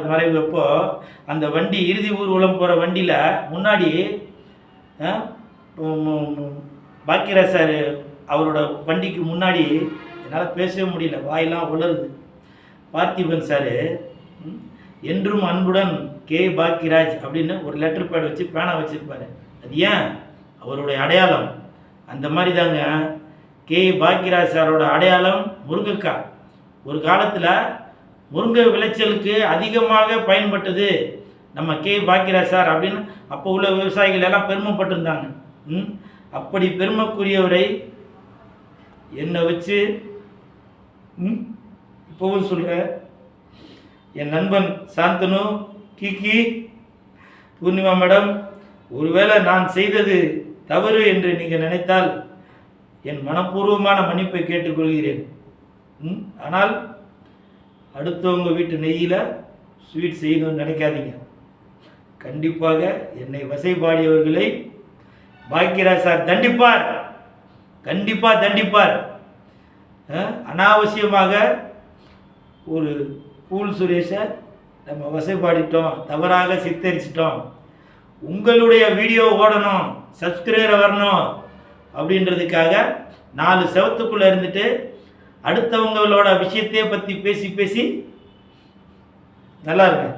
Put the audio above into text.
மறைவுப்போ அந்த வண்டி இறுதி ஊர்வலம் போகிற வண்டியில் முன்னாடி பாக்கியராஜ் சார் அவரோட வண்டிக்கு முன்னாடி என்னால் பேசவே முடியல, வாயெல்லாம் உலருது. பார்த்திபன் சார் என்றும் அன்புடன் கே பாக்கியராஜ் அப்படின்னு ஒரு லெட்டர் பேட் வச்சு பேனா வச்சுருப்பார். அது ஏன்? அவருடைய அடையாளம். அந்த மாதிரி தாங்க கே பாக்கியராஜ் சாரோட அடையாளம் முருங்கைக்காய். ஒரு காலத்தில் முருங்கை விளைச்சலுக்கு அதிகமாக பயன்பட்டது நம்ம கே பாக்கியராஜ் சார் அப்படின்னு அப்போ உள்ள விவசாயிகள் எல்லாம் பெருமைப்பட்டிருந்தாங்க. அப்படி பெருமைக்குரியவரை என்னை வச்சு இப்போவும் சொல்கிறேன், என் நண்பன் சாந்தனு, கிக்கி, பூர்ணிமா மேடம், ஒருவேளை நான் செய்தது தவறு என்று நீங்கள் நினைத்தால் என் மனப்பூர்வமான மன்னிப்பை கேட்டுக்கொள்கிறேன். ஆனால் அடுத்தவங்க வீட்டு நெய்யில் ஸ்வீட் செய்யணும்னு நினைக்காதீங்க. கண்டிப்பாக என்னை வசைபாடியவர்களை பாக்கியராஜ் சார் தண்டிப்பார், கண்டிப்பாக தண்டிப்பார். அனாவசியமாக ஒரு கூல் சுரேஷை நம்ம வசைபாடிட்டோம், தவறாக சித்தரிச்சிட்டோம். உங்களுடைய வீடியோ ஓடணும், சப்ஸ்கிரைபர் வரணும் அப்படின்றதுக்காக 4 செவத்துக்குள்ளே இருந்துட்டு அடுத்தவங்களோட விஷயத்தையே பற்றி பேசி நல்லா இருக்கு.